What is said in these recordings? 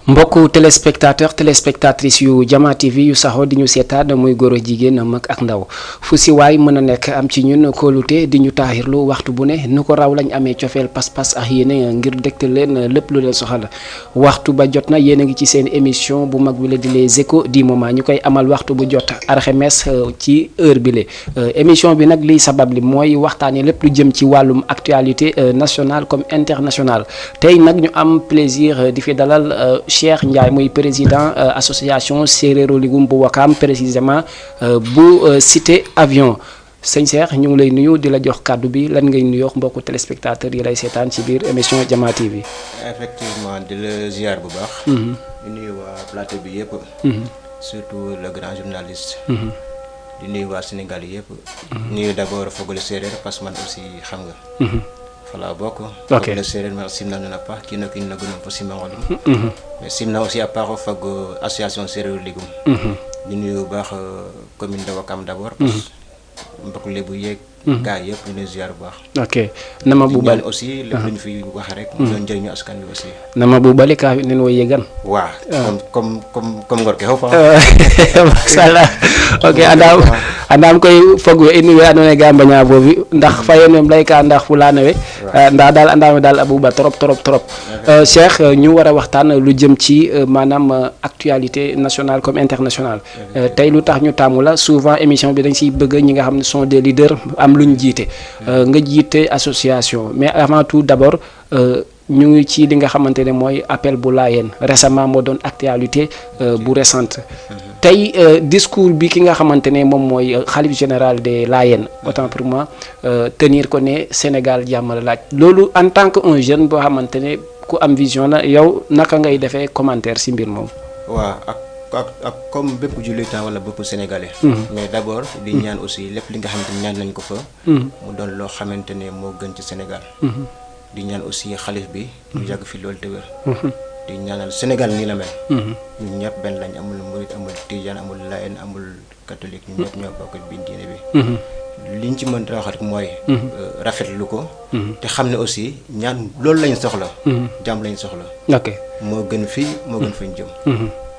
mbokku téléspectatrices yu Jama TV yu saxoo di ñu seetaan muy góor a jigéen mag ak ndaw fu si waay mën a nekk am ci ñun kóolute di ñu taaxirlu waxtu bu ne nu ko raw lañ amee cofeel pas-pas ak yéene ngir dégtal leen lépp lu leen soxal waxtu ba jot na yéen a ngi ci seen émission bu mag bi la di les échos du moment ñu koy amal waxtu bu jot alxames ci heure bi la émission bi nag liy sabab li mooy waxtaanee lépp lu jëm ci wàllum actualité nationale comme internationale tey nag ñu am plaisir di fi dalal Cheikh Ndiaye muy président association Séeréeru Ligum bu Wakaam précisément bu cité avion sëñ Cheikh ñu ngi lay nuyu di la jox kàddu bi lan ngay nuyoo mbokku téléspectateurs yi lay seetaan ci biir émission Jama TV. effectivement di la ziar bu baax. di nuyu waa plateau bi yëpp. surtout le grand journaliste. di nuyu waa Sénégal yëpp. nuyu d'abord fogole séeréer parce que man aussi xam nga. Voilà beaucoup. Ok. Le séeréer mais simna na pas qui ne gënon fa simna ngodum. Mais simna aussi à part fag association Séeréeru Ligum. Di nuyu baax commune de Wakam d'abord parce que mbokk lebu yeeg gaa yëpp ñu leen ziar bu baax. ok nama bu bal aussi lépp lu ñu fi wax rek mu doon njëriñu askan wi aussi. nama bu bali ka nen wo yegan waaw comme ngor ke hofa masala ok andam koy fogu eni we andone ga mbaña bobi ndax fayenem lay ka ndax fulana we nda dal andame dal abouba trop Cheikh ñu wara waxtaan lu jëm ci manam actualité nationale comme internationale tay lu tax ñu tamu la souvent émission bi dañ ci bëgg ñi nga xamne sont des leaders am luñu jité nga jité association mais avant tout d'abord ñu ngi ci li nga xamantene moy appel bu Laayeen récemment mo doon actualité bu récente tay discours bi ki nga xamantene mom moy khalife général des Laayeen autant pour moi tenir ko né Sénégal jàmm la laaj lolu en tant que un jeune bo xamantene ku am vision la yow naka ngay défé commentaire ci mbir mom wa ak comme bépp jullitan wala bépp sénégalais. mais d'abord di ñaan aussi lépp li nga xamantene ñaan nañ ko fa mu doon loo xamantene moo gën ci Sénégal. di ñaan aussi xalif bi ñu yàgg fi loolu te wér. di ñaanal Sénégal nii la mel. ñun ñëpp benn lañ amul murit amul tijaan amul laayeen amul catholique ñun ñëpp ñoo bokk biir diine bi. liñ ci mën a wax rek mooy. rafetlu ko. te xam ne aussi ñaan loolu lañ soxla. jàmm lañ soxla. ok moo gën fii moo gën fañ jëm.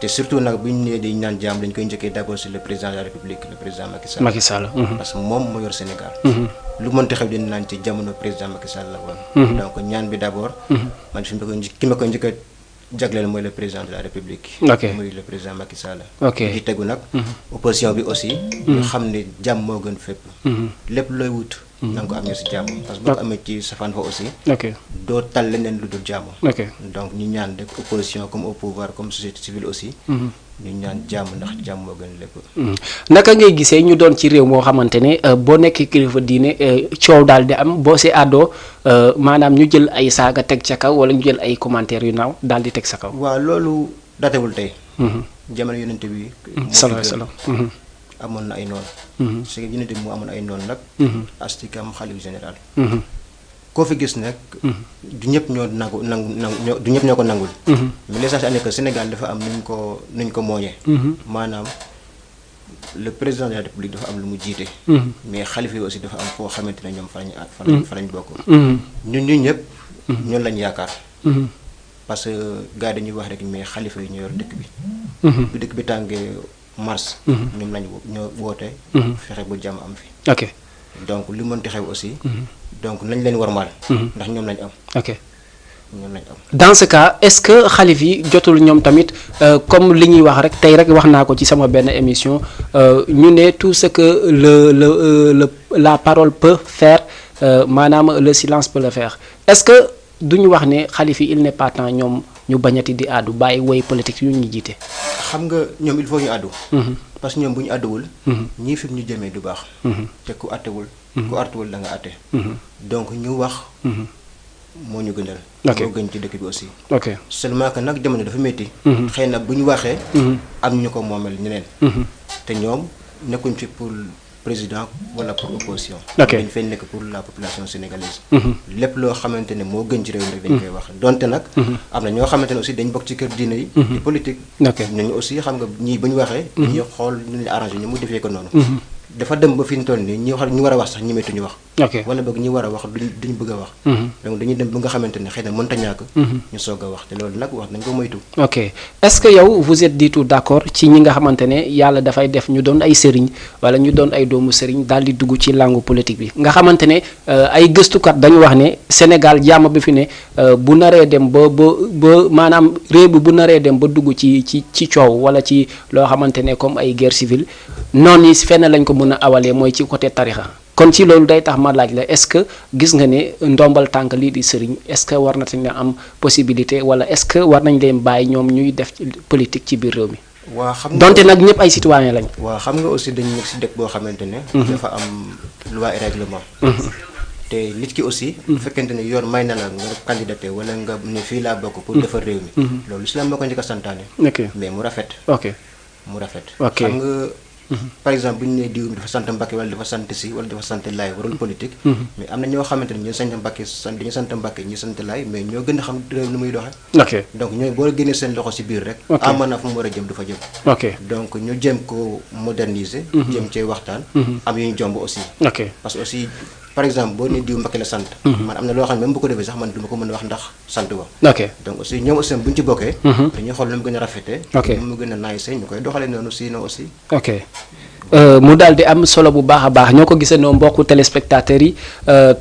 te surtout nag bu ñu nee di ñaan jàmm dañ koy njëkkee d'abord sur le président de la République le président Macky Sall. parce que moom moo yor Sénégal. lu mënti xew dina naan ci jamono président Macky Sall la woon. donc ñaan bi d'abord. man fi ma ko njëkk a jagleel mooy le président de la République. ok muy le président Macky Sall. ok di tegu nag. opposition bi aussi. ñu xam ne jàmm moo gën fépp. lépp looy wut. na nga ko amee si jàmm parce que boo ko amee ci safaan fa aussi. ok doo tal leneen lu dul jàmm. ok donc ñu ñaan rek opposition comme au pouvoir comme société civile aussi. ñu ñaan jàmm ndax jàmm moo gën lépp. naka ngay gisee ñu doon ci réew moo xamante ne boo nekkee kilifa diine coow daal di am boo si àddoo maanaam ñu jël ay saaga teg ca kaw wala ñu jël ay commentaires yu naaw daal di teg sa kaw. waaw loolu datewul tey. jamono yonent bi. salaam salaam. amoon na ay noonu. parce que yonent bi mu amoon ay noonu nag. astikam xalif général. koo fi gis nag. du ñëpp ñoo du ñëpp ñoo ko nangul. mais l'essentiel est que Sénégal dafa am nuñ ko mooñee. maanaam le président de la République dafa am lu mu jiite. mais xalifa yi aussi dafa am foo xamante ne ñoom fa lañ bokk. ñun ñëpp. ñoom lañ yaakaar. parce que gars dañuy wax rek mais xalifa yi ñoo yor dëkk bi. bu dëkk bi tàngee mars. ñoom lañ ñoo woote. fexe bu jàmm am fi. ok donc li mënti xew aussi. donc nañ leen warmaal. ndax ñoom lañ am. ok ñoom lañ am. dans ce cas est-ce que xalif yi jotul ñoom tamit comme li ñuy wax rek tey rek wax naa ko ci sama benn émission ñu ne tout ce que la parole peut faire maanaam le silence peut le faire est-ce que duñu wax ne xalif yi il n'est pas temps ñoom ñu bañati di àddu bàyyi woy politique yu ñu jiite. xam nga ñoom il faut ñu àddu. parce que ñoom bu ñu àdduwul. ñii fi ñu jëmee du baax. te ku àttewul. ku àttewul da nga àtte. donc ñu wax. moo ñu gënal. ok moo gën ci dëkk bi aussi. ok seulement que nag jamono dafa métti. xëy na bu ñu waxee. am ñu ko moomel ñeneen. te ñoom nekkuñ fi pour président wala pour opposition. ok dañ fay nekk pour la population sénégalaise. lépp loo xamante ne moo gën ci réew mi rek dañ koy wax donte nag. am na ñoo xamante ne aussi dañ bokk ci kër diine yi. di politique. ok ñooñu aussi xam nga ñii bu ñu waxee. dañuy xool ñu leen arrangé ñu mu defee ko noonu. dafa dem ba fi ñu toll nii ñu war a wax sax ñemeetuñu wax. ok wala boog ñi war a wax duñu bëgg a wax. donc dañuy dem ba nga xamante ne xëy na mënta ñàkk. ñu soog a wax te loolu nag wax nañ ko moytu. ok est-ce que yow vous êtes du tout d'accord ci ñi nga xamante ne yàlla dafay def ñu doon ay sëriñ wala ñu doon ay doomu sëriñ daal di dugg ci langue politique bi nga xamante ne ay gëstukat dañu wax ne Sénégal jàmm bi fi ne bu naree dem ba maanaam réew bi bu naree dem ba dugg ci coow wala ci loo xamante ne comme ay guerre civile noonu yi fenn lañ ko mën a awalee mooy ci côté tarixa kon ci loolu day tax ma laaj la est-ce que gis nga ne ndombal tànk lii di sëriñ est-ce que war na tañ am possibilité wala est-ce que war nañ leen bàyyi ñoom ñuy def politique ci biir réew mi. waa xam nga donte nag ñëpp ay citoyen lañ. waa xam nga aussi dañu nekk si dëkk boo xamante ne. dafa am loi et règlement. te nit ki aussi. bu fekkente ne yoon may na la nga candidaté wala nga ne fii laa bokk pour defar réew mi. loolu islam moo ko njëkk a santaane. mais mu rafet. mu rafet. xam nga. par exemple bu ñu nee diw dafa sant Mbacke wala dafa sant si wala dafa sant Laay warul politique. mais am na ñoo xamante ne ñu sant Mbacke dañu sant Mbacke ñu sant Laay mais ñoo gën a xam réew ni muy doxee. donc ñooy boo génnee seen loxo si biir rek. amana fu mu war a jëm du fa jëm. donc ñu jëm ko moderniser. jëm cee waxtaan. am yu ñu jomb aussi. parce que aussi par exemple boo nee diw Mbacke la sant. man am na loo xam ne même bu ko defee sax man du ma ko mën a wax ndax sant wa. donc aussi ñoom aussi bu ñu ci bokkee. dañuy xool nu mu gën a rafetee. nu mu gën a naayisee ñu koy doxalee noonu sinon aussi. mu daal di am solo bu baax a baax ñoo ko gisee noonu mbokku téléspectateurs yi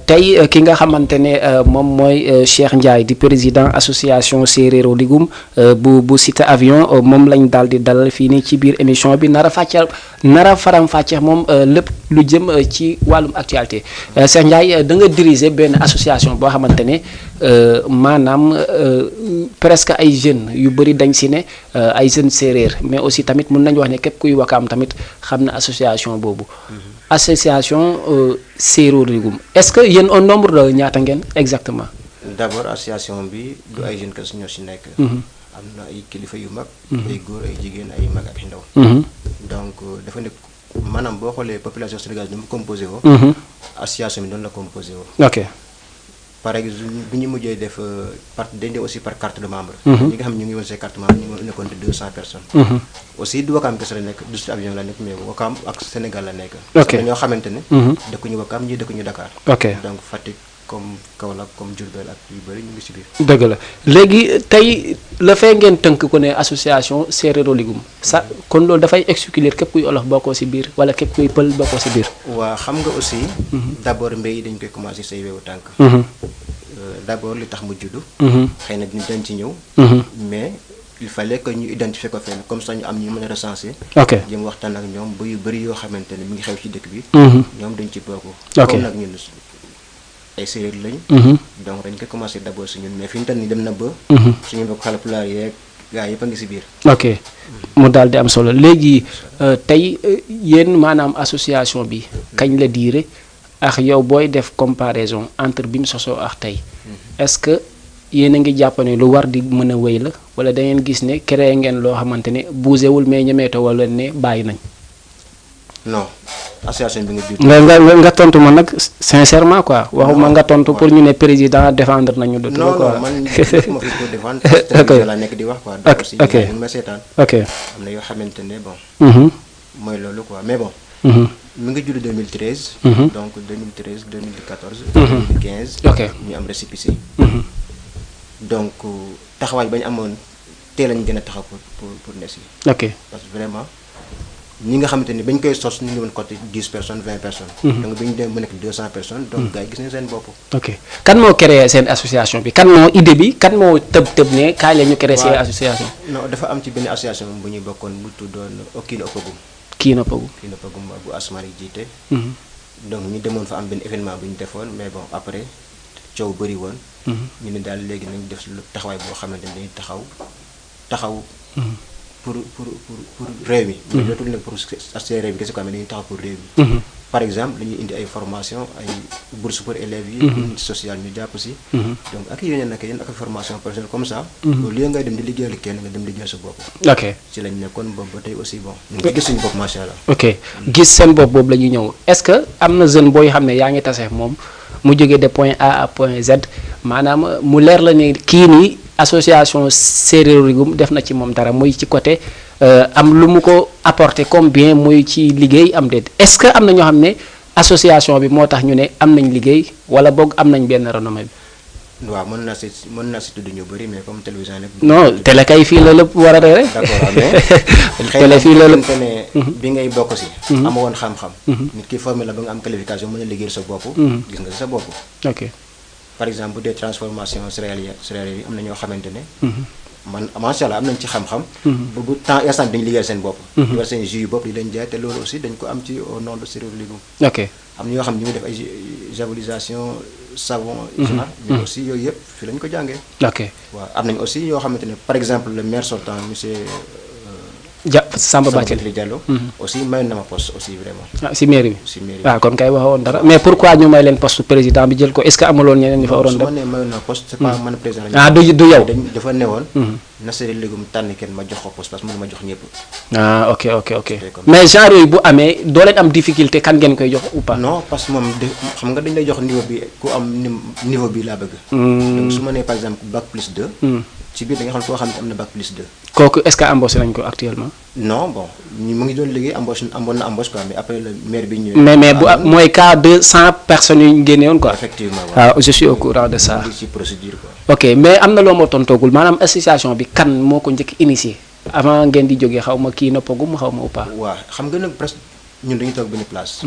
tey ki nga xamante ne moom mooy Cheikh Ndiaye di président association Séeréero Ligum bu Cité Avion moom lañ daal di dalal fii nii ci biir émission bi nar a faram-fàcce moom lépp lu jëm ci wàllum actualité Cheikh Ndiaye da nga diriger benn association boo xamante ne maanaam presque ay jeunes yu bëri dañ si ne ay jeunes séeréer mais aussi tamit mun nañu wax ne képp kuy wakaam tamit xam na association boobu. association Séeréero Ligum est-ce que yéen un nombre de ñaata ngeen exactement. d'abord association bi du ay jeunes kese ñoo si nekk. am na ay kilifa yu mag. ay góor ay jigéen ay mag ak ndaw. donc dafa nekk maanaam boo xoolee population sénégalaise ni mu composé woo. association bi noonu la composé woo. par exemple bi ñu mujjee def dañ def aussi par carte de membre. ñi nga xam ne ñu ngi woon see carte membre ñu ngi nekkoon de 200 personnes. aussi du Wakaam kese la nekk du Cité Avion la nekk mais Wakaam ak Sénégal la nekk. ñoo xamante ne. dëkkuñu Wakaam ñii dëkkuñu Dakar. donc Fatick comme Kaolack comme Diourbel ak yu bëri ñu ngi si biir. dëgg la léegi tey la fee ngeen tënk ko ne association Séeréero Ligum sa kon loolu dafay exclure képp kuy olof bokkoo si biir wala képp kuy pël bokkoo si biir. waa xam nga aussi. d'abord mbéy dañ koy commencé say weewu tànk. d'abord li tax mu juddu. xëy na dañ ci ñëw. mais il fallait que ñu identifier ko fenn comme ça ñu am ñu mën a recenser. jëm waxtaan ak ñoom ba yu bëri yoo xamante ne mi ngi xew ci dëkk bi. ñoom dañ ci bokk. comme nag ñun ay séeréer lañu. donc dañ koy commencer d'abord si ñun mais fi ñu toll nii dem na ba. suñu mbokk Haalpulaar yeeg gaa yëpp a ngi si biir. mu daal di am solo léegi tey yéen maanaam association bi kañ la diire ak yow booy def comparaison entre bi mu sosoo ak tey est-ce que yéen a ngi jàpp ne lu war di mën a wéy la wala da ngeen gis ne créé ngeen loo xamante ne bougéwul mais ñemeetoo wala ne bàyyi nañ. non association bi nga nga tontu ma nag sincèrement quoi waxuma nga tontu pour ñu ne président défendre nañu. de trop quoi non man ma fi pour défendre. ok la nekk di wax quoi. donc aussi ñu ma seetaan. am na yoo xamante ne bon. mooy loolu quoi mais bon. mi ngi judd 2013. donc 2013 2014. 2015. ñu am récépissé. donc taxawaay ba ñu amoon teel lañu gën a taxaw pour nes yi. parce que vraiment ñi nga xamante ni bañ koy sos ñu ngi woon côté 10 personnes 20 personnes. donc bi ñu dem ba nekk 200 personnes. donc gars yi gis nañ seen bopp. kan moo créé seen association bi kan moo idée bi kan moo tëb ne kaay la ñu créé seen association. non dafa am ci benn association bu ñuy bokkoon bu tuddoon Kiina Opagum. Kiina Opagum bu Asmari jiite. donc ñu demoon fa am benn événement bu ñu defoon mais bon après coow bëri woon. ñu ne daal léegi nañ def taxawaay boo xamante ne dañuy taxaw. pour réew mi. mais dootul nag pour aspect réew mi kese quoi mais dañuy taxaw pour réew mi. par exemple dañuy indi ay formation ay bourse pour élèves yi. social ñu jàpp si. donc ak yeneen ak yeneen ak formation personnelle comme ça. au lieu ngay dem di liggéeyal kenn nga dem liggéeyal sa bopp. ci lañ nekkoon boobu ba tey aussi bon. ñu ngi gis suñu bopp macha allah. gis seen bopp boobu la ñuy ñëw est-ce que am na jeune booy xam ne yaa ngi tase moom mu jógee de point A à point Z maanaam mu leer la ne kii nii. association Séeréero Ligum def na ci moom dara muy ci côté am lu mu ko apporter comme bien muy ci liggéey am déet est-ce que am na ñoo xam ne association bi moo tax ñu ne am nañ liggéey wala boog am nañ benn renommée bi. waaw mën naa si tudd ñu bëri mais comme télévision nag. non télé kay fii la lépp war a rek. d'accord mais télé fii la lépp ne bi ngay bokk si. ama woon xam-xam. nit ki formé la ba nga am qualification mën a liggéeyal sa bopp. gis nga sa bopp. ok par exemple bu dee transformation céréalière yi am na ñoo xamante ne. man macha allah am nañ ci xam-xam. bu temps instant dañu liggéeyal seen bopp. di war seen jus yu bopp di leen jaay te loolu aussi dañ ko am ci au nom de Céréales Légumes. ok am na ñoo xam ne ñu ngi def ay javelisation savon. mais aussi yooyu yëpp fii lañ ko jàngee. ok waaw am nañ aussi yoo xamante ne par exemple le maire sortant monsieur. Samba Bathily Diallo. aussi mayoon na ma poste aussi vraiment. ah si mairie bi. si mairie bi waaw kon kay waxoon dara mais pourquoi ñu may leen poste président bi jël ko est-ce que amuloon ñeneen ñu fa waroon su dem. ma nee mayoon na poste c'est pas man président. ah du yow. dafa newoon. na Céréales Légumes tànn kenn ma jox ko poste parce que mënu ma jox ñëpp. ah ok mais genre yooyu bu amee doo leen am difficulté kan ngeen koy jox ou pas. non parce que moom xam nga dañ lay jox niveau bi ku am niveau bi laa bëgg. donc su ma nee par exemple bac plus 2. ci biir da nga xam koo xam ne am na bac plus 2. kooku est-ce que embauché nañ ko actuellement. non bon mu ngi doon liggéey embauche quoi mais après le maire bi ñëwee. mais bu mooy cas de 100 personnes yu ñu génne woon quoi. effectivement waaw je suis au courant de ça. ci procédure quoi. ok mais am na loo ma tontoogul maanaam association bi kan moo ko njëkk initié avant ngeen di jógee xaw ma kii noppagum xaw ma ou pas. waaw xam nga nag presque ñun dañuy toog benn place.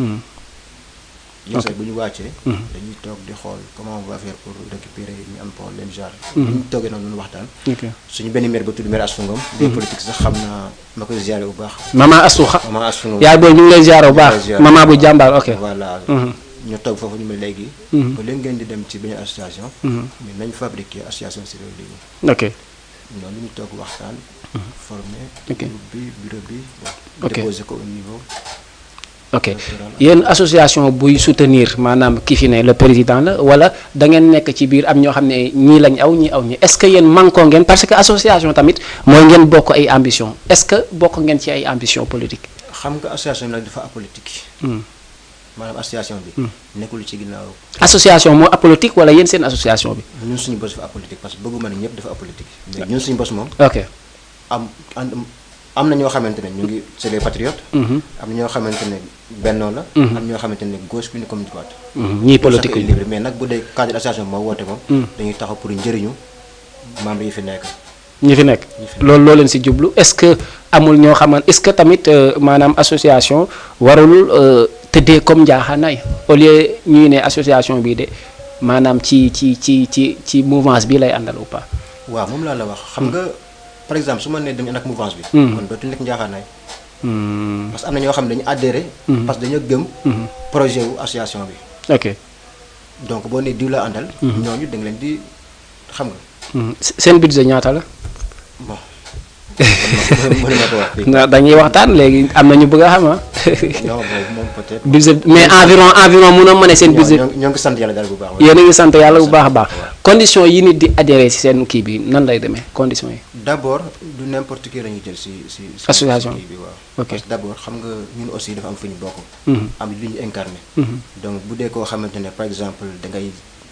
yenn saa bu ñu wàccee. dañuy toog di xool comment on va faire pour récupérer ñu am problème genre. bu ñu toogee noonu waxtaan. suñu benn maire ba tudd maire Astou Ngom. des politiques sax xam naa ma koy ziare bu baax. maman Astou Ngom yaay booy ñu ngi lay ziare bu baax. maman bu jàmbaar ok. voilà ñu toog foofu ñu mel léegi. ba léegi ngeen di dem ci benn association. mais nañ fabriquer association Céréales Légumes. ok noonu ñu toog waxtaan. former. ok groupe bi bureau bi. ok déposer ko au niveau. ok yéen association buy soutenir maanaam ki fi ne le président la wala da ngeen nekk ci biir am ñoo xam ne ñii lañ aw ñii aw ñi est-ce que yéen manko ngeen parce que association tamit mooy ngeen bokk ay ambition est-ce que bokk ngeen ci ay ambition politique. xam nga association bi nag dafa apolitique. maanaam association bi. nekkul ci ginnaaw. association moo apolitique wala yéen seen association bi. ñun suñu bos dafa apolitique parce que bëgguma ne ñëpp dafa apolitique. mais ñun suñu bos moom. ok am na ñoo xamante ne ñu ngi c'est les patriotes. am na ñoo xamante ne bennoo la. am ñoo xamante ne gauche bi ni comme droite. ñii politique yi libre mais nag bu dee cadre association moo woote moom. dañuy taxaw pour njëriñu membres yi fi nekk. ñi fi nekk loolu loo leen si jublu est-ce que amul ñoo xamante est-ce que tamit maanaam association warul tëddee comme njaaxaanaay au lieu ñuy ne association bii de maanaam ci mouvance bi lay àndal ou pas. waaw moom laa la wax xam nga. par exemple su ma nee dañu ànd ak mouvance bi. kon dootul nekk njaaxaanaay. parce que am na ñoo xam ne dañu adhéré. parce que dañoo gëm. projet wu association bi. ok donc boo nee diw la àndal. ñooñu da nga leen di xam nga. seen budget ñaata la. bon. mënuma ko wax fii. dañuy waxtaan léegi am na ñu bëgg a xam ah. non moom peut-être. budget mais environ mënoo mën a seen budget. ñoo ngi sant yàlla daal bu baax. yéen a ngi sant yàlla bu baax a baax. condition yi nit di adhéré si seen kii bi nan lay demee conditions yi. d'abord du n'importe qui la ñuy jël si association kii bi waaw. ok parce que d'abord xam nga ñun aussi dafa am fu ñu bokk. am lu ñu incarné. donc bu dee koo xamante ne par exemple dangay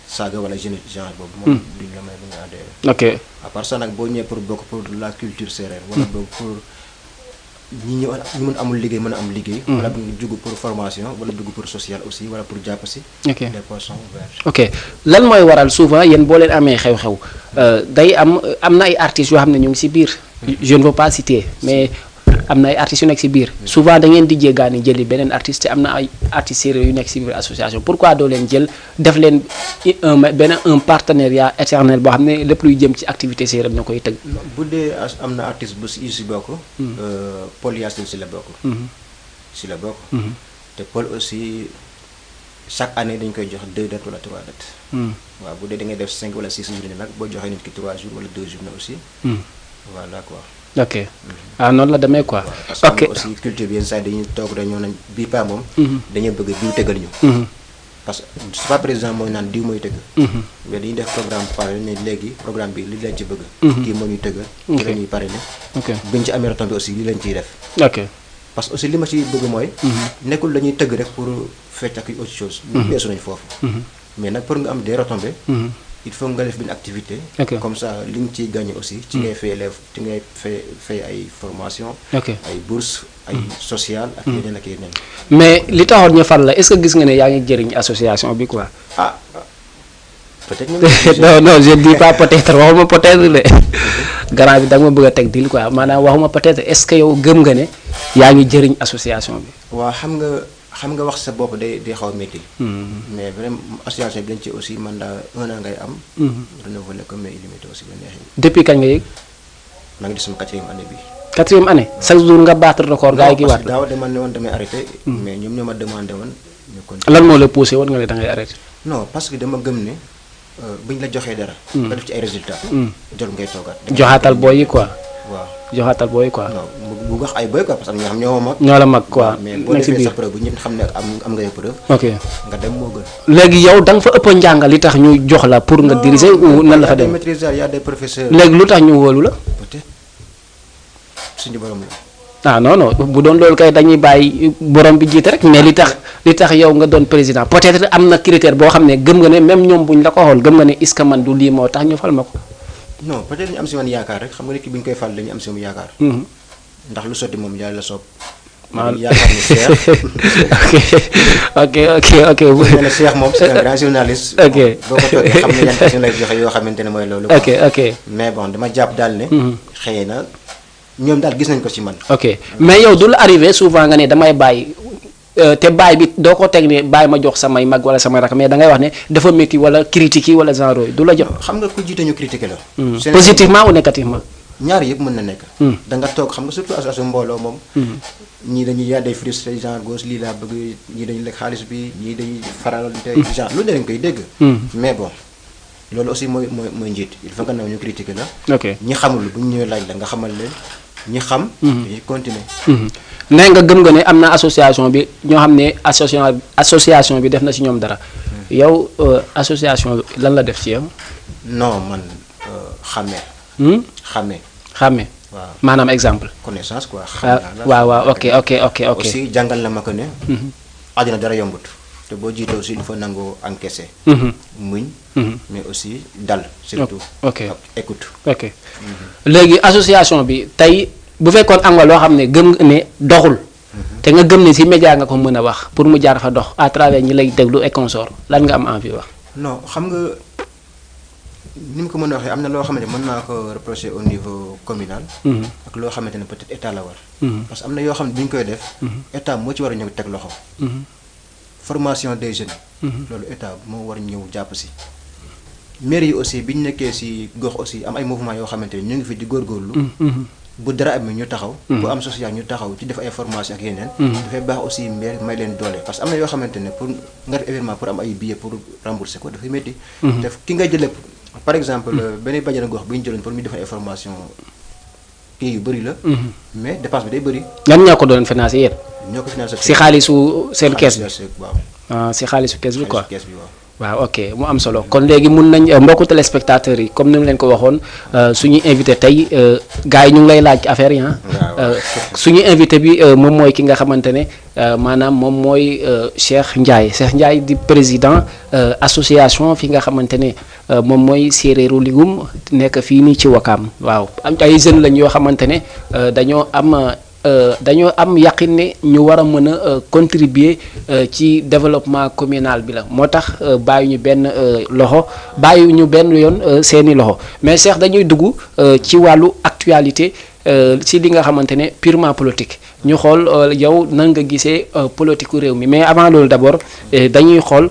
saaga wala jeune genre boobu. moom duñ la may lu nga adhéré. ok à part ça nag boo ñëwee pour bokk pour la culture sérère wala boog pour ñi mën amul liggéey mën a am liggéey. wala bu ñu dugg pour formation wala dugg pour social aussi wala pour jàpp si. ok les portes sont ouvertes. ok lan mooy waral souvent yéen boo leen amee xew-xew day am na ay artistes yoo xam ne ñu ngi si biir. je ne veux pas citer mais am na ay artistes yu nekk si biir. souvent da ngeen di jéggaani jëli beneen artiste te am na ay artistes séeréer yu nekk si biir association pourquoi doo leen jël def leen un partenariat éternel boo xam ne lépp luy jëm ci activité séeréer ñoo koy tëgg. bu dee am na artiste bu si bokk. Paul Yacine si la bokk. si la bokk. te Paul aussi chaque année dañ koy jox 2 dates wala 3 dates. waaw bu dee da ngay def 5 wala 6 journées nag boo joxee nit ki 3 jours wala 2 journées aussi. voilà quoi. ok noonu la demee quoi. parce que aussi culture bi yenn saa dañuy toog dañoo nañ bii pas moom. dañoo bëgg diw tëggal ñu. parce que c'est pas président mooy naan diw mooy tëgg. mais dañuy def programme pare ne léegi programme bi li leen ci bëgg. kii moo ñuy tëggal. kii la ñuy pare ne. ok buñ ci amee retombé aussi li leen ciy def. ok parce que aussi li ma ci bëgg mooy. nekkul dañuy tëgg rek pour fecc ak autre chose. ñu weesu nañ foofu. mais nag pour nga am des retombées. il faut nga def benn activité. Ok. comme ça li nga ciy gagné aussi. ci ngay fay élève ci ngay fay ay formation. ok ay bourse ay social ak yeneen ak yeneen. mais li taxoon ñu fal la est-ce que gis nga ne yaa ngi jëriñ association bi quoi. ah peut-être ñu non non je dis pas peut-être waxuma peut-être de grand bi da nga ma bëgg a teg dil quoi maanaam waxuma peut-être est-ce que yow gëm nga ne yaa ngi jëriñ association bi. waaw xam nga wax sa bopp day xaw a métti. mais vraiment association bi dañ ci aussi mandat 1 an ngay am. renouveler ko mais illimité aussi ba neexee. depuis kañ nga yëg. maa ngi di sama 4e année bi. 4e année chaque jour nga battre record gars yi ki waat. daaw dama ne woon damay arrêté. mais ñoom ñoo ma demandé woon. ñu continuer lan moo la poussé woon nga ne da ngay arrêté. non parce que dama gëm ne buñ la joxee dara. nga def ci ay résultats. jot ngay toogaat. joxaatal booy yi quoi. waaw joxaatal booy yi quoi. non bu wax ay boy quoi parce que ñoo xam ñoo mag. ñoo la mag quoi. mais boo nekk si defee biir sa preuve bu ñëpp xam ne am nga ay preuve. ok nga dem moo gën. léegi yow da nga fa ëpp njàngal li tax ñu jox la pour nga diriger ou nan la fa y a des dem maîtrisards y a des professeurs. léegi lu tax ñu wóolu la. peut-être suñu borom la. ah non non bu doon loolu kay dañuy bàyyi borom bi jiite rek mais li tax yow nga doon président peut-être am na critère boo xam ne gëm nga ne même ñoom buñ la ko xool gëm nga ne est-ce que man du lii moo tax ñu fal ma ko. non peut-être ñu am si man yaakaar rek xam nga nit ki bu ñu koy fal dañu am si moom yaakaar. ndax lu sotti moom yàlla la soob. yaakaar ni Cheikh. ok. bu ñu nee Cheikh moom c'est un grand journaliste. ok boo ko toogee xam ne yan question lay joxe yoo xamante ne mooy loolu. ok mais bon dama jàpp daal ne. xëy na ñoom daal gis nañ ko ci man. ok mais yow du la arrivé souvent nga ne damay bàyyi te bàyyi bi doo ko teg ne bàyyi ma jox samay mag wala samay rak mais da ngay wax ne dafa métti wala critique yi wala genre yooyu du la jox. xam nga ku jiite ñu critiqué la. positivement ou négativement. ñaar yëpp mën na nekk. da nga toog xam nga surtout association mbooloo moom. ñii dañuy yaa day frustré genre gauche lii laa bëgg ñii dañuy lekk xaalis bi ñii dañuy faral te genre lu ne dañ koy dégg. mais bon loolu aussi mooy njiit il faut que naw ñu critiqué la. ok ñi xamul bu ñu ñëwee laaj la nga xamal leen ñi xam. dañuy continuer. nee nga gëm nga ne am na association bi ñoo xam ne association bi def na ci ñoom dara. yow association lan la def ci yow. non man xàmmee. xàmme. waaw maanaam exemple. connaissance quoi. waaw ok. aussi jàngal na ma ko ne. àddina dara yombut. te boo jiitoo aussi il faut nangoo encaisser. muñ. mais aussi dal. surtout ok ak écoute. ok léegi association bi tey bu fekkoon am nga loo xam ne gëm nga ne doxul. te nga gëm ne ci média nga ko mën a wax pour mu jaar fa dox à travers ñi lay déglu et consort lan nga am envie wax. non xam nga ni mu ko mën a waxee am na loo xamante ne mën naa ko reprocher au niveau communal. ak loo xamante ne peut-être état la war. parce que am na yoo xam ne bu ñu koy def. état moo ci war a ñëw teg loxo. formation des jeunes. loolu état moo war a ñëw jàpp si. maire yi aussi bi ñu nekkee si gox aussi am ay mouvement yoo xamante ne ñu ngi fi di góorgóorlu. bu dara amee ñu taxaw. bu am social ñu taxaw ci def ay formation ak yeneen. dafay baax aussi maire may leen doole parce que am na yoo xamante ne pour nga def événement pour am ay billets pour rembourser ko dafay métti. te ki nga jëlee par exemple benn bajjana gox bu ñu jëloon pour ñu def ay formation kii yu bëri la. mais dépense bi day bëri. ñan ñoo ko doon financé yéen. ñoo ko financé si xaalisu seen kees bi waaw. si xaalisu kees bi quoi. kees bi waaw. waaw ok mu am solo kon léegi mun nañ mbokku téléspectateurs yi comme ni mu leen ko waxoon suñu invité tey gars yi ñu ngi lay laaj affaire yi suñu invité bi moom mooy ki nga xamante ne maanaam moom mooy Cheikh Ndiaye di président association fi nga xamante ne moom mooy séeréeru ligum nekk fii nii ci Wakaam waaw am ay jeunes lañ yoo xamante ne dañoo am yaqin ne ñu war a mën a contribuer ci développement communal bi la moo tax bàyyi ñu benn yoon seeni loxo mais Cheikh dañuy dugg ci wàllu actualité ci li nga xamante ne purement politique ñu xool yow nan nga gisee politique réew mi mais avant loolu d'abord dañuy xool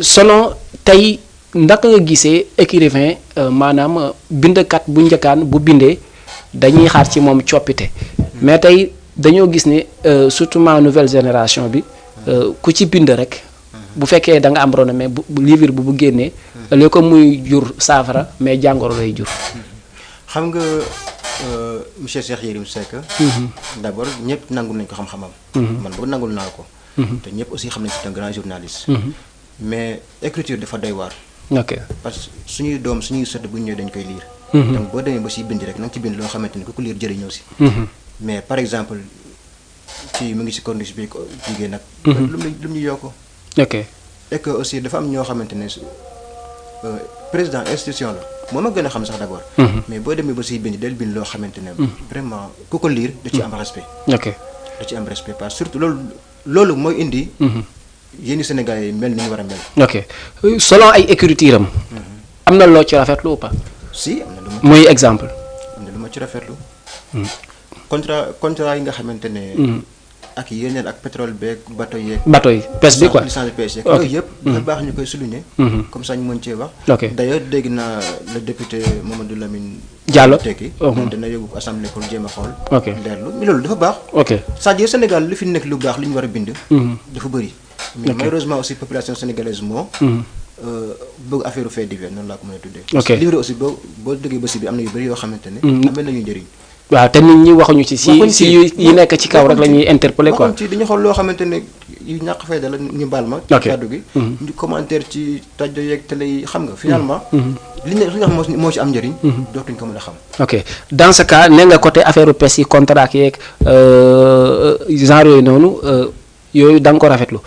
selon tey ndaka nga gisee écrivain maanaam bindkat bu njëkkaan bu bindee dañuy xaar ci moom coppite mais tey dañoo gis ne surtout ma nouvelle génération bi ku ci bind rek bu fekkee da nga am renommée bu livre bu génnee léegi ko muy jur saafara mais jàngoro lay jur. xam nga monsieur Cheikh Yérim Seck. d'abord ñëpp nangu nañ ko xam-xamam. man boobu nangul naa ko. te ñëpp aussi xam nañ c'est un grand journaliste. mais écriture dafa doy waar. ok parce que suñuy doom suñuy sët bu ñu ñëwee dañ koy lire. donc boo demee ba si bind rek na nga ci bind loo xamante ni ku ko lire jëriñoo si. mais par exemple ci mu ngi si condition bi jigéen nag. lu mu ñu yokk. ok et que aussi dafa am ñoo xamante ne président institution la moom a gën a xam sax d'abord. mais boo demee ba siy bind del bind loo xamante ne. vraiment ku ko lire da ci am respect. ok da ci am respect parce que surtout loolu mooy indi. yéen Sénégalais yi mel ni ñu war a mel. ok selon ay écriture am na loo ci rafetlu ou pas. si am na lu ma. muy exemple. am na lu ma ci rafetlu. contrat yi nga xamante ne. ak yeneen ak pétrole beeg bateau yeeg. bateau yi pêche bi quoi licence de pêche yeeg. ok yooyu yëpp. dafa baax ñu koy souligner. comme ça ñu mën cee wax. ok d'ailleurs dégg naa le député Mamadou Lamine. Diallo Tekki. dana yóbbu assemblée pour jéem a xool. ok ndeerlu mais loolu dafa baax. ok c'est-à-dire Sénégal li fi nekk lu baax li ñu war a bind. dafa bëri. mais malheureusement aussi population sénégalaise moo. bëgg affaire fait divers noonu laa ko mën a tuddee. ok livre aussi boo déggee ba si bi am na yu bëri yoo xamante ne. amee nañu njëriñ. waaw te nit ñi waxuñu ci si yi nekk ci kaw rek la ñuy interpeller quoi. waxuñ ci dañu xool loo xamante ne yu ñàkk fayda la ñu baal ma. ok kàddu gi. ñu commentaire ci rajo yeeg télé yi xam nga finalement. li nga xam moo ci am njëriñ. dootuñ ko mën a xam. ok dans ce cas nee nga côté affaire pêche yi contrat yeeg genre yooyu noonu yooyu da nga ko rafetlu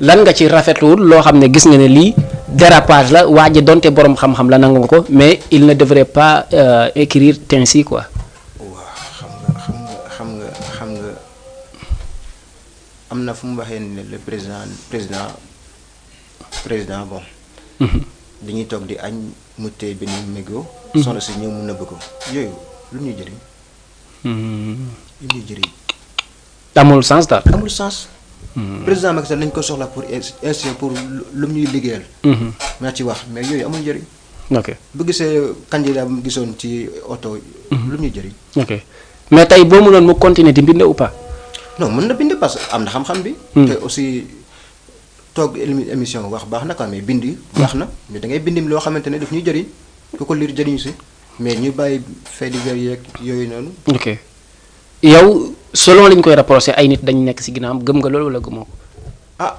lan nga ci rafetluwul loo xam ne gis nga ne lii dérapage la waa ji donte borom xam-xam la nangu nga ko mais il ne devrait pas écrire ainsi quoi. am na fu mu waxee ne le président bon. dañuy toog di añ mu téye benn mégo. soxna si ñëw mu nëbb ko yooyu lu ñuy jëriñ. lu ñuy jëriñ. amul sens daal. amul sens. président Macky Sall lañ ko soxla pour instruire pour lu ñuy liggéeyal. naa ci wax mais yooyu amul njëriñ. ok bu gisee candidat bu gisoon ci oto. lu ñuy jëriñ. ok mais tey boo mënoon mu continuer di bind ou pas. non mën na bind parce que am na xam-xam bi. te aussi toog émission wax baax na quoi mais bind baax na mais da ngay bindim loo xamante ne daf ñuy jëriñ ku ko lire jëriñu si mais ñu bàyyi fait divers yeeg yooyu noonu. ok yow selon li ñu koy rapproché ay nit dañu nekk si ginnaawam gëm nga loolu wala gëmoo ko. ah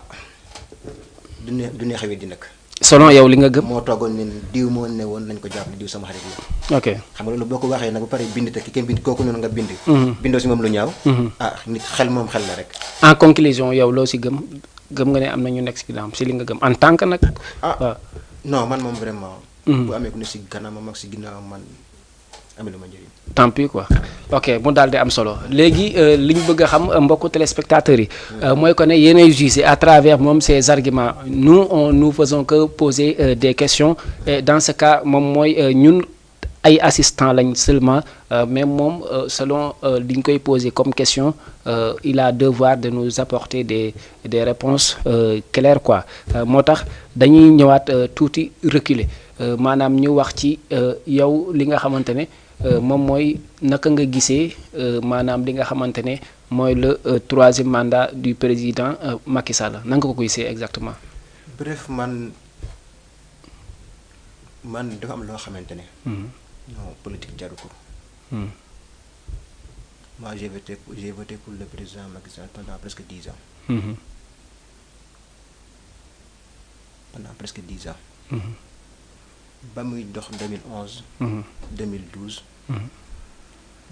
du neex a di nag. selon yow li nga gëm. moo toogoon ne diw moo ne woon nañ ko jàppale diw sama xarit la. ok xam nga loolu boo ko waxee nag ba pare bind te ki kenn bind kooku noonu nga bind. bindoo si moom lu ñaaw. ah nit xel moom xel la rek. en conclusion yow loo si gëm nga ne am na ñu nekk si ginnaawam si li nga gëm en tant que nag. ah non man moom vraiment. bu amee ku ne si kanamam ak si ginnaawam man amee lu ma njëriñ. tant pis quoi ok mu daal di am solo léegi li ñu bëgg a xam mbokku téléspectateurs yi mooy que ne yéenay jugé à travers moom ces arguments nous faisons que poser des questions et dans ce cas moom mooy ñun ay assistants lañ seulement mais moom selon li ñu koy poser comme question il a devoir de nous apporter des réponses claires quoi moo tax dañuy ñëwaat tuuti reculer maanaam ñu wax ci yow li nga xamante ne moom mooy naka nga gisee maanaam li nga xamante ne mooy le troisième mandat du président Macky Sall na nga ko gisee exactement. bref man dafa am loo xamante ne. non politique jaru ko. moi j'ai voté pour le président Macky Sall pendant presque 10 ans. pendant presque 10 ans. ba muy dox 2011. 2012.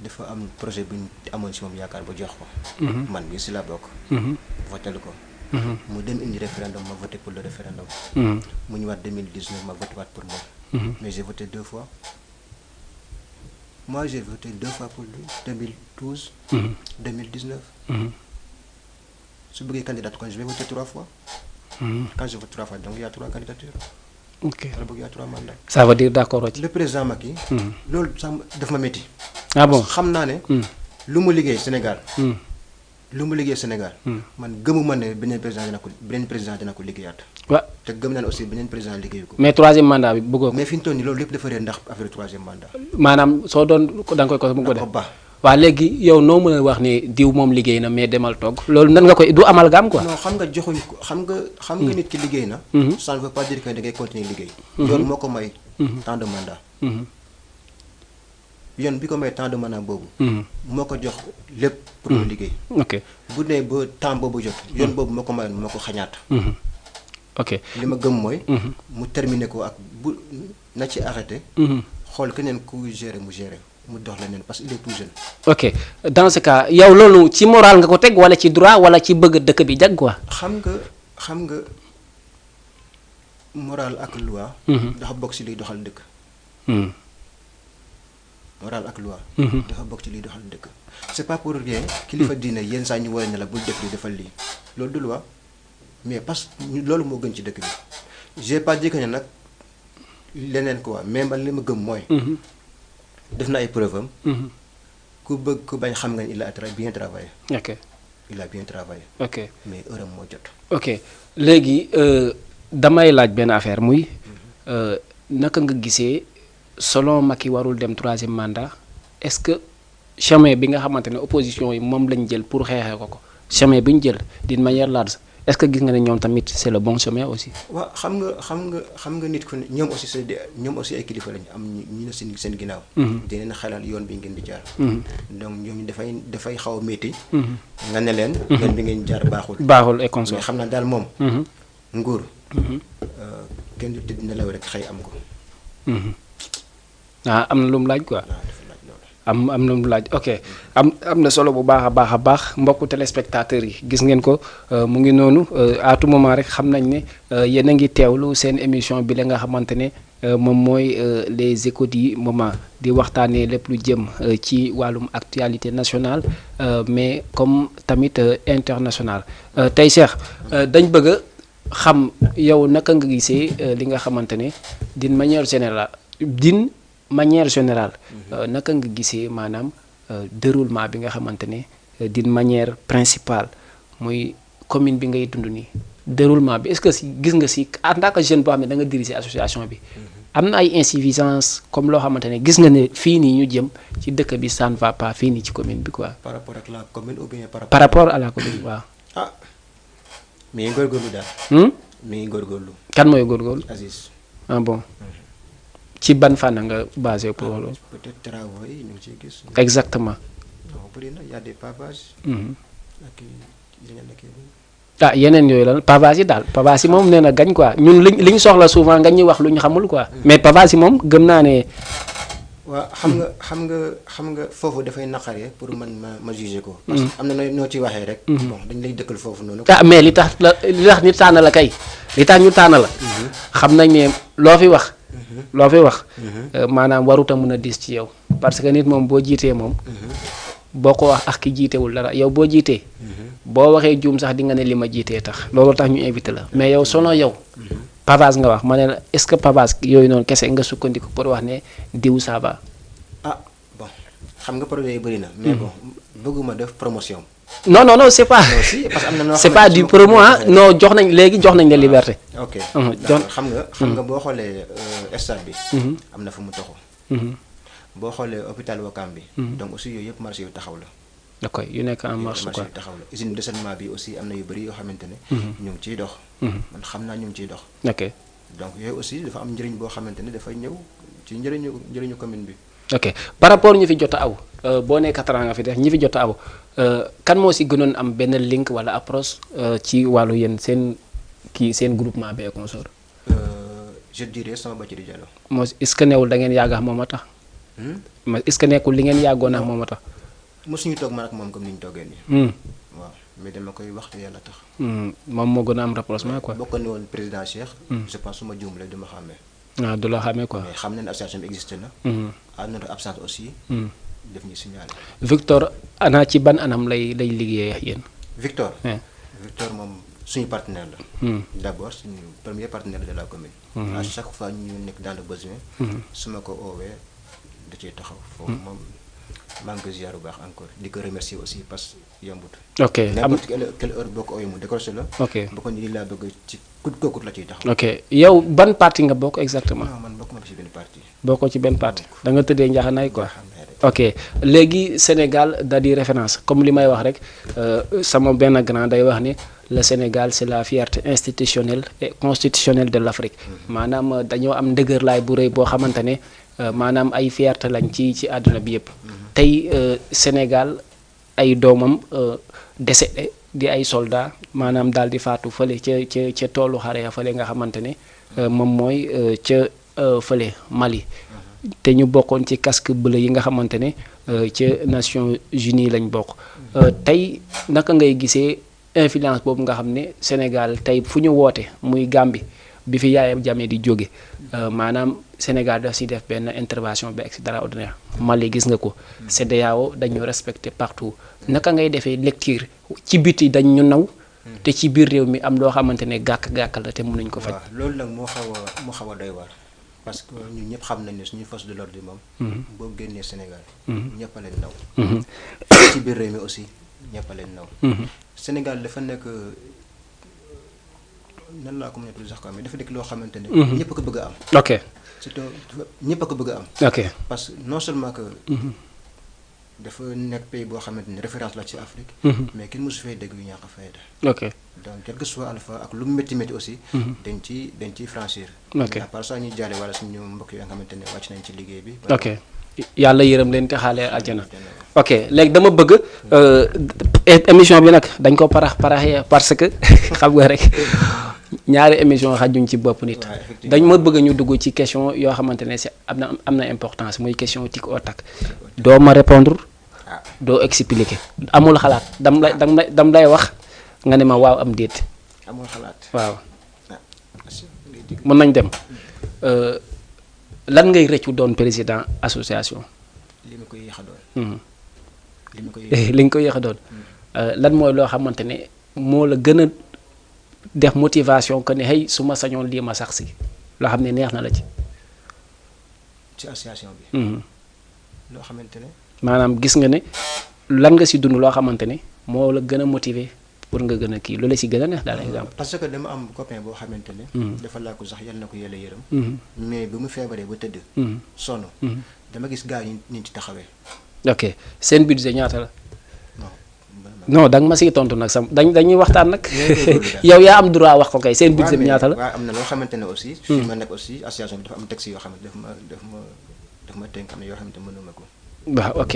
dafa am projet bu ñu amoon si moom yaakaar ba jox ko. man mii si la bokk. votel ko. mu dem indi référendum ma voté pour le référendum. mu ñëwaat 2019 ma voté waat pour moom. mais j'ai voté 2 fois. moi j'ai voté 2 fois pour lui 2012. 2019. su bëggee candidat kon je vais voter 3 fois. quand je vote 3 fois donc il y a 3 candidatures. ok wala bëgg y a 3 mandats. ça veut dire d'accord ci. le président Macky. loolu sax daf ma métti. ah bon xam naa ne. lu mu liggéey Sénégal. man gëmuma ne beneen président dina ko liggéeyaat. waaw te gëm naa ne aussi beneen président liggéeyu ko. mais troisième mandat bi bëggoo ko. mais fi ñu toll nii loolu lépp dafa réer ndax affaire troisième mandat. maanaam soo doon da nga koy ko mu ko def. ba waaw léegi yow noo mën a wax ne diw moom liggéey na mais demal togg loolu nan nga koy du amalgame quoi. non xam nga joxuñ ko xam nga nit ki liggéey na. ça ne veut pas dire que da ngay continuer liggéey. yoon moo ko may. temps de mandat. yoon bi ko may temps de mandat boobu. moo ko jox lépp pour mu liggéey. ok bu nee ba temps boobu jot. yoon boobu moo ko mayoon moo ko xañaat. ok li ma gëm mooy. mu terminer ko ak bu na ci arrêté. xool keneen ku gérer mu gérer. mu dox leneen parce qu'il est tout jeune. ok dans ce cas yow loolu ci moral nga ko teg wala ci droit wala ci bëgg dëkk bi jag quoi. xam nga moral ak loi. dafa bokk ci liy doxal dëkk. moral ak loi. dafa bokk ci liy doxal dëkk. c'est pas pour rien. kilifa diine yenn saa ñu woowee ne la bul def li defal lii loolu du loi mais parce que loolu moo gën ci dëkk bi. j'ai pas dit que ne nag leneen quoi mais man li ma gëm mooy. def na ay preuve am. ku bëgg ku bañ xam nga ni il a bien travaillé. ok il a bien travaillé. ok mais heure am moo jot. ok léegi damay laaj benn affaire muy naka nga gisee selon Macky warul dem 3e mandat est-ce que chemin bi nga xamante ne opposition yi moom lañ jël pour xeexee ko chemin bi ñu jël d'une manière large est-ce que gis nga ne ñoom tamit c'est le bon chemin aussi. waaw xam nga nit ku ne ñoom aussi ay kilifa lañu am ñu ne seen ginnaaw. dinañ xelal yoon bi ngeen di jaar. donc ñoom dafay xaw a métti. nga ne leen. yoon bi ngeen jaar baaxul et consort mais xam naa daal moom. nguur. kenn du tëdd nelaw rek xëy am ko. am na lu mu laaj quoi. am na lu mu laaj ok am na solo bu baax a baax mbokku téléspectateurs yi gis ngeen ko mu ngi noonu à tout moment rek xam nañ ne yéen a ngi teewlu seen émission bi la nga xamante ne moom mooy les échos du moment di waxtaanee lépp lu jëm ci wàllum actualité nationale mais comme tamit internationale tey Cheikh dañ bëgg a xam yow naka nga gisee li nga xamante ne d'une manière générale naka nga gisee maanaam déroulement bi nga xamante ne d'une manière principale muy commune bi ngay dund nii déroulement bi est-ce que gis nga si en tant que jeune boo xam ne da nga diriger association bi am na ay insuffisance comme loo xamante ne gis nga ne fii nii ñu jëm ci dëkk bi ça ne va pas fii nii ci commune bi quoi. par rapport ak la commune ou bien par rapport à la commune waaw. mi ngi góorgóorlu daal. mi ngi góorgóorlu. kan mooy góorgóorlu. Aziz. Bon. ci ban fànn nga basé pour loolu. peut-être travaux yi ñu ngi ciy gis. exactement. non bëri na y a des pavages. ak yeneen yooyu la pavage yi daal pavage yi moom nee na gañ quoi ñun li ñu soxla souvent nga ñuy wax lu ñu xamul quoi. mais pavage yi moom gëm naa ne. waaw xam nga foofu dafay naqaree pour man ma juger ko. parce que am na noo ciy waxee rek. bon dañ lay dëkkal foofu noonu. mais li tax ñu tànn la kay li tax ñu tànn la. xam nañ ne loo fi wax. maanaam warut a mën a dis ci yow parce que nit moom boo jiitee moom. boo ko wax ak ki jiitewul dara yow boo jiitee. boo waxee juum sax di nga ne li ma jiitee tax loolu tax ñu invité la mais yow selon yow. pavage nga wax ma ne la est-ce que pavage yooyu noonu kese nga sukkandiku pour wax ne diw ça va. bon xam nga projet yi bëri na. mais bon bëgguma def promotion. non c'est pas. parce que am na noo c'est pas du promo non jox nañ la liberté. ok xam nga boo xoolee stade bi. am na fu mu taxaw. boo xoolee hôpital Ouakam bi. donc aussi yooyu yëpp marché yu taxaw la. d'accord yu nekk en marche quoi taxaw la usine de dessalement bi aussi am na yu bëri yoo xamante ne. ñu ngi ciy dox. man xam naa ñu ngi ciy dox. ok donc yooyu aussi dafa am njëriñ boo xamante ne dafay ñëw ci njëriñu commune bi. ok par rapport ñi fi jot a aw boo nee 4 ans nga fi def ñi fi jot a aw kan moo si gënoon am benn link wala approche ci wàllu yéen seen groupement bee consort. je dirais sama Bathily Diallo. moo est-ce que newul da ngeen yàgg moom a tax. est-ce que nekkul li ngeen yàggoon ak moom a tax. mosuñu toog man ak moom comme ni ñu toogee nii. waaw mais dama koy wax te yàlla tax. moom moo gën a am rapprochement quoi. bokkoon ni woon président Cheikh. je pense su ma juumlee du ma xàmmee. du la xàmmee quoi. mais xam nañ ne association bi existé na. à notre absence aussi. def ñu signalé. Victor ana ci ban anam lay liggéeyee ak yéen. Victor moom suñu partenaire la. d'abord suñu premier partenaire de la commune. à chaque fois ñu nekk dans le besoin. su ma ko oowee da ciy taxaw foofu moom. maa ngi koy ziar bu baax encore di ko remercier aussi parce que yombut. ok n'importe quelle heure boo ko ooyee mu décroché la. ok boo ko nii laa bëgg ci kut kookut la ciy taxaw. ok yow ban parti nga bokk exactement. non man bokkuma ci benn parti. bokkoo ci benn parti da nga tëddee njaxanaay quoi. ok léegi Sénégal da di référence comme li may wax rek sama benn grand day wax ni le Sénégal c'est la fierté institutionnelle et constitutionnelle de l'Afrique. maanaam dañoo am ndëgërlaay bu rëy boo xamante ne maanaam ay fierté lañ ci àdduna bi yëpp. tey Sénégal ay doomam décédé di ay soldats maanaam daal di faatu fële ca toolu xare ya fële nga xamante ne moom mooy ca fële Mali. te ñu bokkoon ci casque bleu yi nga xamante ne ca Nations Unies lañ bokk. tey naka ngay gisee influence boobu nga xam ne Sénégal tey fu ñu woote muy Gambie bi fi Yaya Jammeh di jóge maanaam Sénégal daf si def benn intervention bi extraordinaire Mali gis nga ko CEDEAO dañu respecté partout naka ngay defee lecture ci biti dañ ñu naw te ci biir réew mi am loo xamante ne gàkk-gàkkal la te mënuñ ko faj. waaw loolu nag moo xaw a doy waar parce que ñun ñëpp xam nañ ne suñuy force de l'ordre moom. boo génnee Sénégal. ñëpp a leen naw. ci biir réew mi aussi ñëpp a leen naw. Sénégal dafa nekk nan laa ko mën a tudd sax quoi mais dafa nekk loo xamante ne. ñëpp a ko bëgg a am. ok surtout ñëpp a ko bëgg a am. ok parce que non seulement que. dafa nekk pays boo xamante ni référence la ci Afrique. mais kenn mosu fay dégg yu ñàkk a fayda. ok donc quel que soit alpha ak lu mu métti métti aussi. dañ ciy franchir. ok à part ça ñuy jaale wala suñu mbokk yi nga xamante ne wàcc nañ ci liggéey bi. ok yàlla yërëm leen te xaale àjjana. ok léegi dama bëgg émission bi nag dañ ko paraxee parce que xam nga rek ñaari émission xajuñ ci bopp nit. dañ ma bëgg ñu dugg ci question yoo xamante ne c'est am na importance muy question tic au tac doo ma répondre doo expliquer amul xalaat dam lay wax nga ne ma waaw am déet. amul xalaat waaw mën nañ dem lan ngay rëccu doon président association. li ma koy yéex a doon. li nga koy yéex a doon. lan mooy loo xamante ne moo la gën a def motivation que ne hey su ma sañoon lii ma sax si loo xam ne neex na la ci. ci association bi. loo xamante ne. maanaam gis nga ne lan nga si dund loo xamante ne moo la gën a motiver pour nga gën a kii lu la si gën a neex daal exemple. parce que dama am copain boo xamante ne. dafa laa ko sax yal na ko yàlla yërëm. mais bi mu feebaree ba tëdd. sonn. dama gis gars yi ñu ci taxawee. ok seen budget ñaata la. non da nga ma siy tontu nag dañuy waxtaan nag. yow yaa am droit wax ko kay seen budget bi ñaata la. waaw am na loo xamante ne aussi. fi ma nekk aussi association bi dafa am texte yoo xam ne daf ma tënk am na yoo xamante ne mënuma ko. waaw ok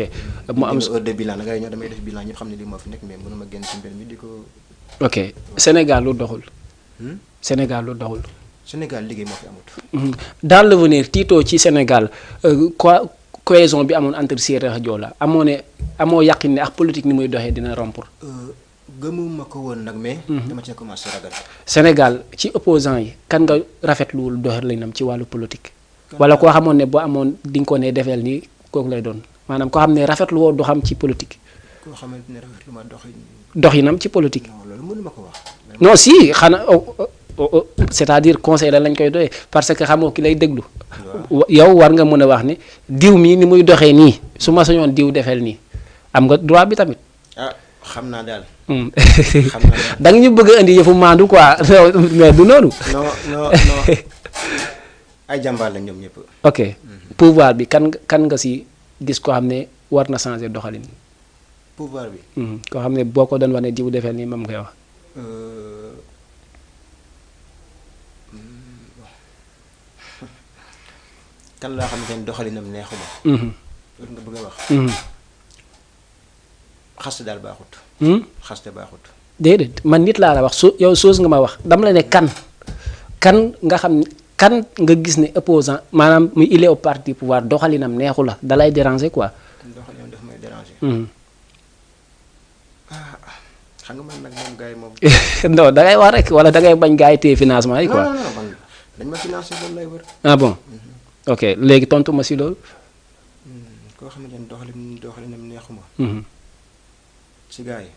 mu am heure de bilan da ngay ñëw damay def bilan ñëpp xam ne lii moo fi nekk mais mënuma génn ci mbir mi di ko. ok Sénégal lu doxul. Sénégal lu doxul. Sénégal liggéey moo fi amut. dans l'avenir tiitoo ci Sénégal cohésion bi amoon entre Séeréer ak Joola amoo yàqin ne ak politique ni muy doxee dina rompre. gëmuma ko woon nag mais. dama cee commencé ragal. Sénégal ci opposant yi kan nga rafetluwul doxalinam ci wàllu politique. wala koo xamoon ne boo amoon di nga ko ne defeel nii kooku lay doon maanaam koo xam ne rafetlu woo doxam ci politique. koo xamante ne rafetlu ma doxinam ci politique. non loolu mënuma ko wax. non si xanaa c'est-à-dire conseil la lañ koy doyee parce que xamoo ki lay déglu. yow war nga mën a wax ne diw mii ni muy doxee nii su ma sañoon diw defeel nii am nga droit bi tamit. xam naa daal. da nga ñu bëgg a indi yëfu maandu quoi mais du noonu. non ay jàmbaar la ñoom ñëpp. ok pouvoir bi kan nga si gis koo xam ne war na changer doxalin. pouvoir bi. koo xam ne boo ko doon wax ne diw defeel nii moom ngay wax. kan laa xamante ne doxalinam neexuma. loolu nga bëgg a wax. xaste daal baaxut. xaste baaxut. déedéet man nit laa la wax yow soos nga ma wax dama la ne kan nga xam kan nga gis ne opposant maanaam muy il est au parti pouvoir doxalinam neexu la dalay déranger quoi. doxalinam daf may déranger. xam nga man nag moom gars yi moom. non da ngay wax rek wala da ngay bañ gars yi téye financement yi quoi. non man dañ ma financé loolu lay wër. ah bon. ok léegi tontu ma si loolu. koo xamante ne doxalinam neexuma. ci gars yi.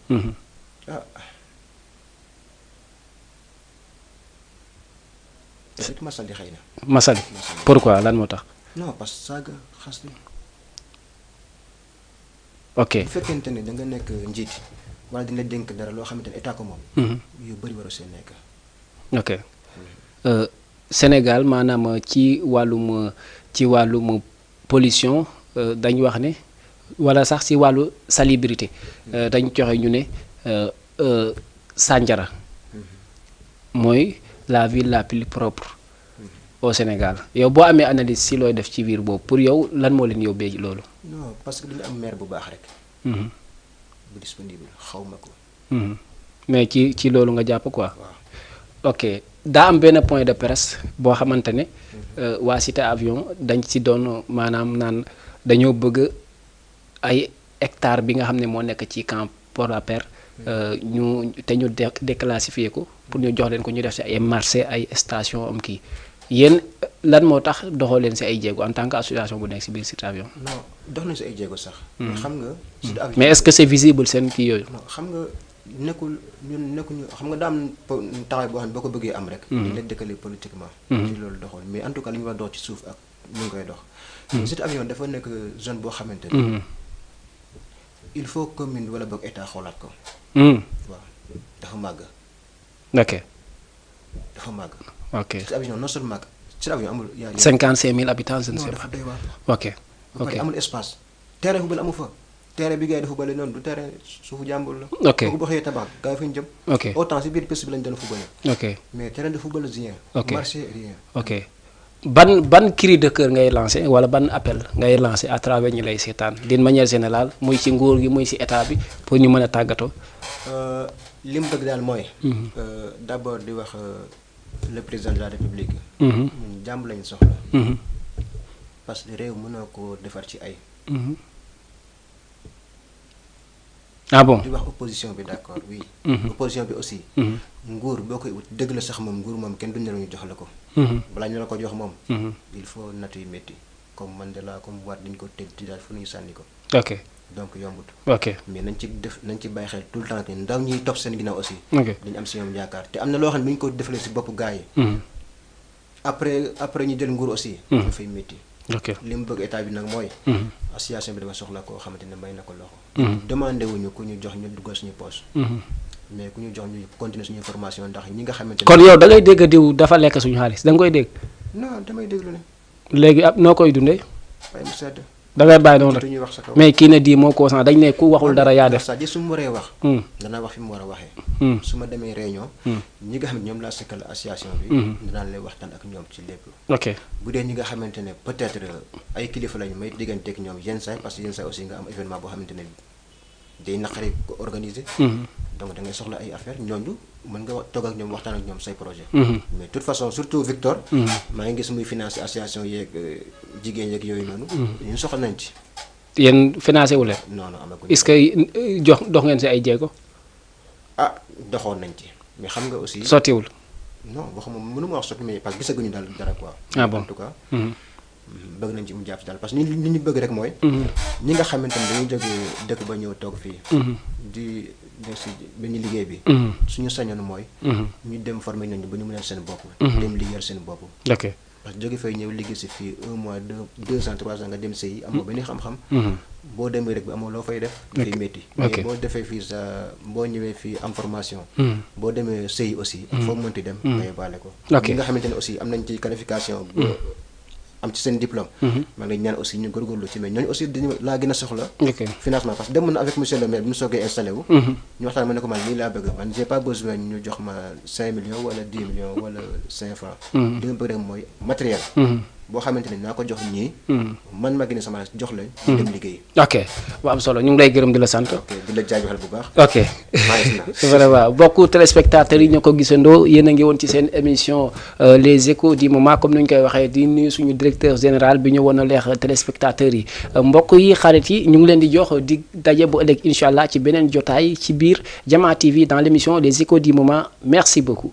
Masali xëy na. Masali pourquoi lan moo tax. non parce que saaga xas li. ok bu fekkente ne da nga nekk njiit wala dina dénk dara loo xamante ne état ko moom. yu bëri war a see nekk. ok Sénégal maanaam ci wàllum pollution dañ wax ne wala sax ci wàllu salubrité dañ joxe ñu ne Sandiara mooy la ville la plus propre au Sénégal yow boo amee analyse ci looy def ci biir boobu pour yow lan moo leen yóbbee loolu. non parce que dañu am maire bu baax rek. bu disponible xaw ma ko. mais ci loolu nga jàpp quoi. waaw ok daa am benn point de presse boo xamante ne waa Cité Avion dañ ci doon maanaam naan dañoo bëgg ay hectare bi nga xam ne moo nekk ci camp Port-à-Paix ñu déclassifier ko pour ñu jox leen ko ñu def ci ay marché ay station am kii yéen lan moo tax doxoo leen ci ay jéego en tant que association bu nekk ci biir Cité Avion. non dox nañ ci ay jéego sax. mais xam nga. Cité Avion mais est-ce que c'est visible seen kii yooyu. non xam nga nekkul ñun nekkuñu xam nga daa am taxawaay boo xam ne boo ko bëggee am rek. dañ la dëkkale politiquement. ci loolu doxul mais en tout cas li ñu war a dox ci suuf ak ñu ngi koy dox. Cité Avion dafa nekk zone boo xamante ne. il faut commune wala boog état xoolaat ko. waaw dafa màgg. ok. dafa màgg. ok Cité Avion non seulement Cité Avion amul. 55 000 habitants je ne sais non pas. dafa doy waar. ok ba pare amul espace. terrain football amu fa. terrain bi gars yi dafa bële noonu du terrain suufu jàmbur la. ok kooku boo xëyee tabax gars yi fa ñu jëm. ok autant si biir piste bi lañ doon football. ok mais terrain de football rien. ok marché rien. ok ban cri de cœur ngay lancé wala ban appel ngay lancé à travers ñi lay seetaan d'une manière générale muy ci nguur gi muy ci état bi pour ñu mën a tàggatoo. li mu bëgg daal mooy. d'abord di wax le président de la république. ñun jàmm lañu soxla. parce que réew mënoo ko defar ci ay. ah bon di wax opposition bi d'accord oui. opposition bi aussi. nguur boo koy wut dëgg la sax moom nguur moom kenn du ne la ñu jox la ko. balaa ñu la ko jox moom. il faut natt yu métti comme Mandela comme Wade dañu ko tëj ci daal fu ñuy sànni ko. ok donc yombut. ok mais nañ ci bàyyi xel tout le temps que ndaw ñiy topp seen ginnaaw aussi. ok dañu am si ñoom yaakaar te am na loo xam ne bu ñu ko defalee si bopp gars yi. après ñu jël nguur aussi. dafay métti. ok li mu bëgg état bi nag mooy. association bi dafa soxla koo xamante ne may na ko loxo. demandé wuñu ku ñu jox ñu duggal suñu poche. mais ku ñu jox ñu continuer suñu formation ndax ñi nga xamante ne. kon yow da ngay dégg diw dafa lekk suñu xaalis da nga koy dégg. non damay déglu ne. léegi ab noo koy dundee. waaye mu sedd. da ngay bàyyi noonu rek ñuy wax sa kaw. mais kii ne di moo ko sant dañ ne ku waxul dara yaa def. c'est-à-dire su ma waree wax. danaa wax fi mu war a waxee. su ma demee réunion. ñi nga xam ne ñoom laa sekkal association bi. danaa lay waxtaan ak ñoom ci lépp. ok bu dee ñi nga xamante ne peut-être ay kilifa lañu may digganteeg ñoom yenn saa parce que yenn saa aussi nga am événement boo xamante ne day naqari ko organiser. donc da ngay soxla ay affaire ñooñu mën nga toog ak ñoom waxtaan ak ñoom say projet mais de toute façon surtout Victor. maa ngi gis muy financer association yeeg jigéen yeeg yooyu noonu. ñun soxla nañ ci. yéen financé wu leen. non non amaguñ. est-ce que dox ngeen si ay jéego. ah doxoon nañ ci mais xam nga aussi. sottiwul. non waxuma mënuma wax sotti mais parce que gisaguñu daal dara quoi. ah bon en tout cas. bëgg nañ ci mu jàpp ci daal parce que li ñu bëgg rek mooy. ñi nga xamante ne dañuy jógee dëkk ba ñëw toog fii. di def si benn liggéey bi. suñu sañoon mooy. ñu dem former nañu ba ñu mënal seen bopp. dem liggéeyal seen bopp. ok parce que jóge fay ñëw liggéey si fii 1 mois 2 ans 3 ans nga dem sëyi amoo benn xam-xam. boo demee rek bi amoo loo fay def. dafay métti. mais boo defee fii sa boo ñëwee fii am formation. boo demee sëyi aussi. ak foo mënti dem. nga yóbbaale ko. ñi nga xamante ne aussi am nañ ci qualification. am ci seen diplôme. maa ngi ñaan aussi ñu góorgóorlu ci mais ñooñu aussi dañu laa gën a soxla. financement parce que demoon na avec monsieur le maire bi ñu soogee installé wu. ñu waxtaan ma ne ko man lii laa bëgg man j'ai pas besoin ñu jox ma 5 millions wala 10 millions wala 5 francs. li nga bëgg rek mooy matériel. boo xamante ne naa ko jox ñii. man ma gën a sama jox leen. ñu dem liggéey. ok bu am solo ñu ngi lay gërëm di la sant. ok di la jaajëfal bu baax. ok vraiment bokku téléspectateurs yi ñoo ko gisandoo yéen a ngi woon ci seen émission les échos du moment comme ni ñu koy waxee di nuyu suñu directeur général bi ñu woon a leex téléspectateurs yi mbokk yi xarit yi ñu ngi leen di jox di daje bu ëllëg incha allah ci beneen jotaay ci biir Jama TV dans l'émission les échos du moment merci beaucoup.